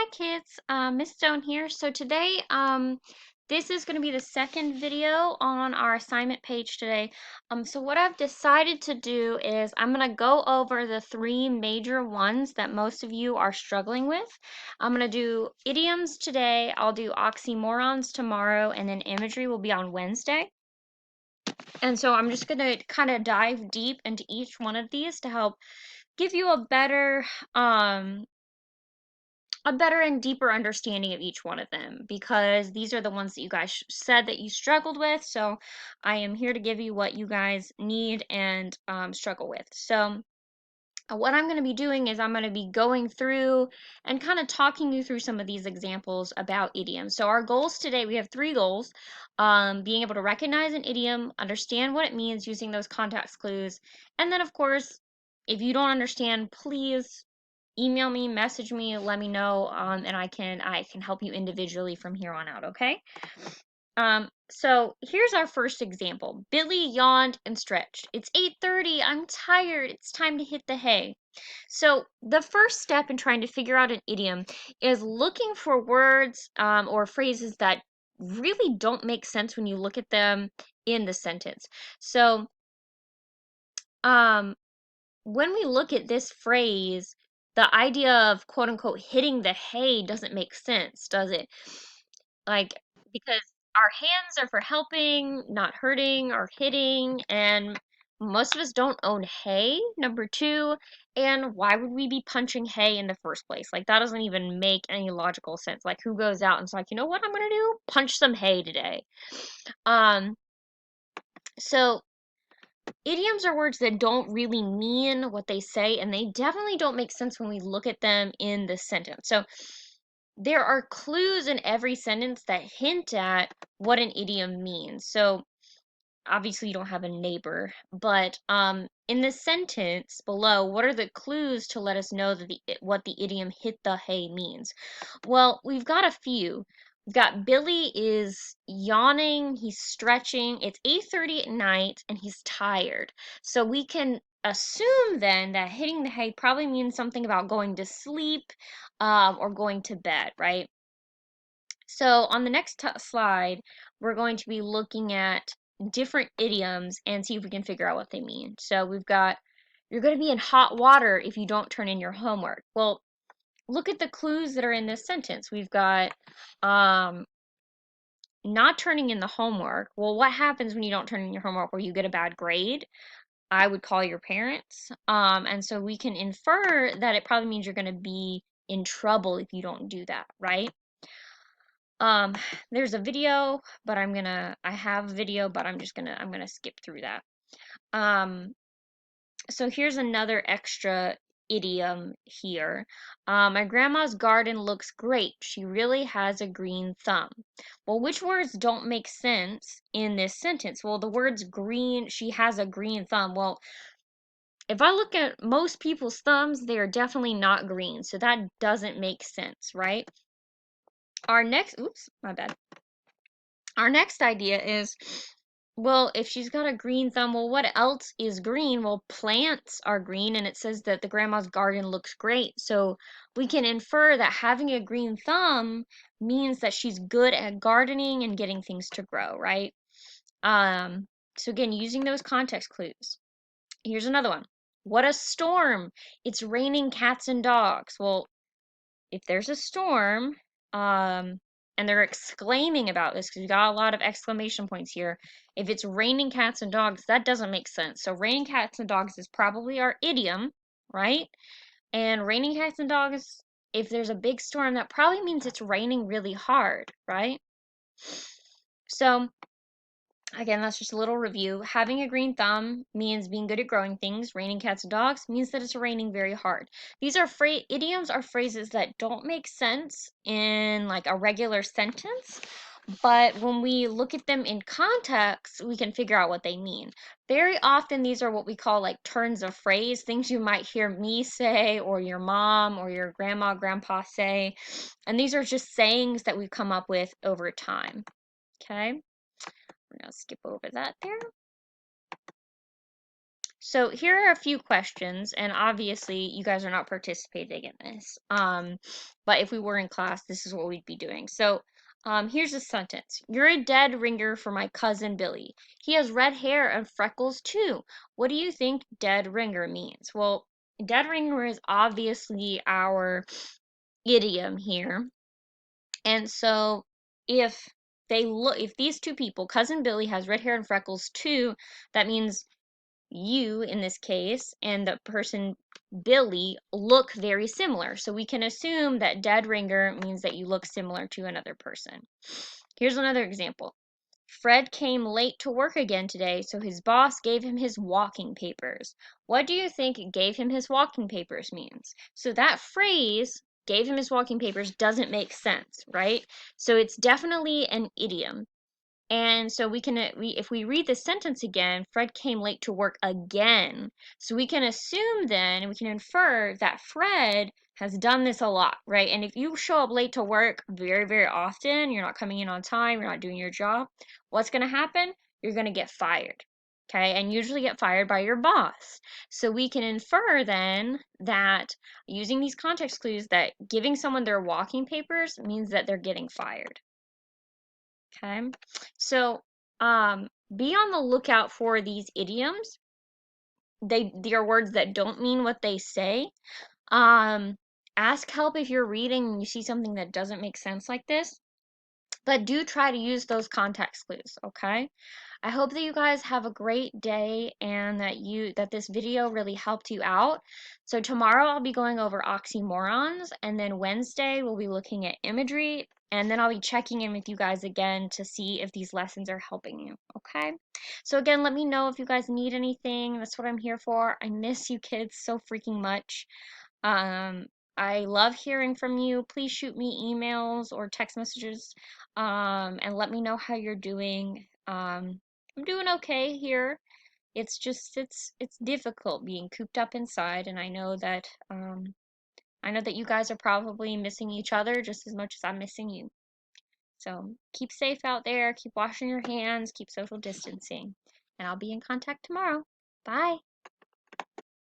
Hi kids, Miss Stone here. So today, this is going to be the second video on our assignment page today. So what I've decided to do is I'm going to go over the three major ones that most of you are struggling with. I'm going to do idioms today, I'll do oxymorons tomorrow, and then imagery will be on Wednesday. And so I'm just going to kind of dive deep into each one of these to help give you a better and deeper understanding of each one of them because these are the ones that you guys said that you struggled with. So I am here to give you what you guys need and struggle with. So what I'm going to be doing is I'm going to be going through and kind of talking you through some of these examples about idioms. So our goals today, we have three goals. Being able to recognize an idiom, understand what it means using those context clues, and then of course, if you don't understand, please email me, message me, let me know, and I can help you individually from here on out, okay? So here's our first example. Billy yawned and stretched. It's 8:30. I'm tired. It's time to hit the hay. So the first step in trying to figure out an idiom is looking for words or phrases that really don't make sense when you look at them in the sentence. So um, when we look at this phrase, the idea of quote unquote hitting the hay doesn't make sense, does it? Like, because our hands are for helping, not hurting or hitting, and most of us don't own hay, number two, and why would we be punching hay in the first place? Like, that doesn't even make any logical sense. Like, who goes out and is like, you know what I'm gonna do? Punch some hay today. Um, so idioms are words that don't really mean what they say, and they definitely don't make sense when we look at them in the sentence. So there are clues in every sentence that hint at what an idiom means. So obviously you don't have a neighbor, but in the sentence below, what are the clues to let us know that what the idiom hit the hay means? Well, we've got a few. We've got Billy is yawning, he's stretching. It's 8:30 at night and he's tired. So we can assume then that hitting the hay probably means something about going to sleep or going to bed, right? So on the next slide, we're going to be looking at different idioms and see if we can figure out what they mean. So we've got, you're going to be in hot water if you don't turn in your homework. Well, look at the clues that are in this sentence. We've got um, not turning in the homework. Well, what happens when you don't turn in your homework or you get a bad grade? I would call your parents. And so we can infer that it probably means you're going to be in trouble if you don't do that, right? Um, there's a video, but I have a video, but I'm gonna skip through that. Um, so here's another extra idiom here. My grandma's garden looks great. She really has a green thumb. Well, which words don't make sense in this sentence? Well, the words green, she has a green thumb. Well, if I look at most people's thumbs, they are definitely not green, so that doesn't make sense, right? Oops, my bad. Our next idea is, well, if she's got a green thumb, well, what else is green? Well, plants are green, and it says that the grandma's garden looks great. So we can infer that having a green thumb means that she's good at gardening and getting things to grow, right? So again, using those context clues. Here's another one. What a storm! It's raining cats and dogs. Well, if there's a storm, and they're exclaiming about this because we got a lot of exclamation points here. If it's raining cats and dogs, that doesn't make sense. So raining cats and dogs is probably our idiom, right? And raining cats and dogs, if there's a big storm, that probably means it's raining really hard, right? So again, that's just a little review. Having a green thumb means being good at growing things. Raining cats and dogs means that it's raining very hard. These are idioms are phrases that don't make sense in like a regular sentence, but when we look at them in context, we can figure out what they mean. Very often, these are what we call like turns of phrase, things you might hear me say, or your mom, or your grandma, grandpa say. And these are just sayings that we've come up with over time. Okay? We're going to skip over that there. So here are a few questions, and obviously you guys are not participating in this. But if we were in class, this is what we'd be doing. So, here's a sentence. You're a dead ringer for my cousin Billy. He has red hair and freckles too. What do you think dead ringer means? Well, dead ringer is obviously our idiom here. And so if if these two people, cousin Billy has red hair and freckles too, that means you in this case and the person Billy look very similar. So we can assume that dead ringer means that you look similar to another person. Here's another example. Fred came late to work again today, so his boss gave him his walking papers. What do you think gave him his walking papers means? So that phrase, gave him his walking papers, doesn't make sense, right? So it's definitely an idiom. And so if we read the sentence again, Fred came late to work again. So we can assume then, and we can infer that Fred has done this a lot, right? And if you show up late to work very, very often, you're not coming in on time, you're not doing your job, what's going to happen? You're going to get fired. Okay, and usually get fired by your boss. So we can infer then that using these context clues that giving someone their walking papers means that they're getting fired. Okay. So, be on the lookout for these idioms. They are words that don't mean what they say. Um, ask help if you're reading and you see something that doesn't make sense like this. But do try to use those context clues, okay? I hope that you guys have a great day and that this video really helped you out. So tomorrow I'll be going over oxymorons, and then Wednesday we'll be looking at imagery, and then I'll be checking in with you guys again to see if these lessons are helping you, okay? So again, let me know if you guys need anything. That's what I'm here for. I miss you kids so freaking much. Um, I love hearing from you. Please shoot me emails or text messages, and let me know how you're doing. I'm doing okay here. It's just it's difficult being cooped up inside, and I know that you guys are probably missing each other just as much as I'm missing you. So keep safe out there, keep washing your hands, keep social distancing, and I'll be in contact tomorrow. Bye.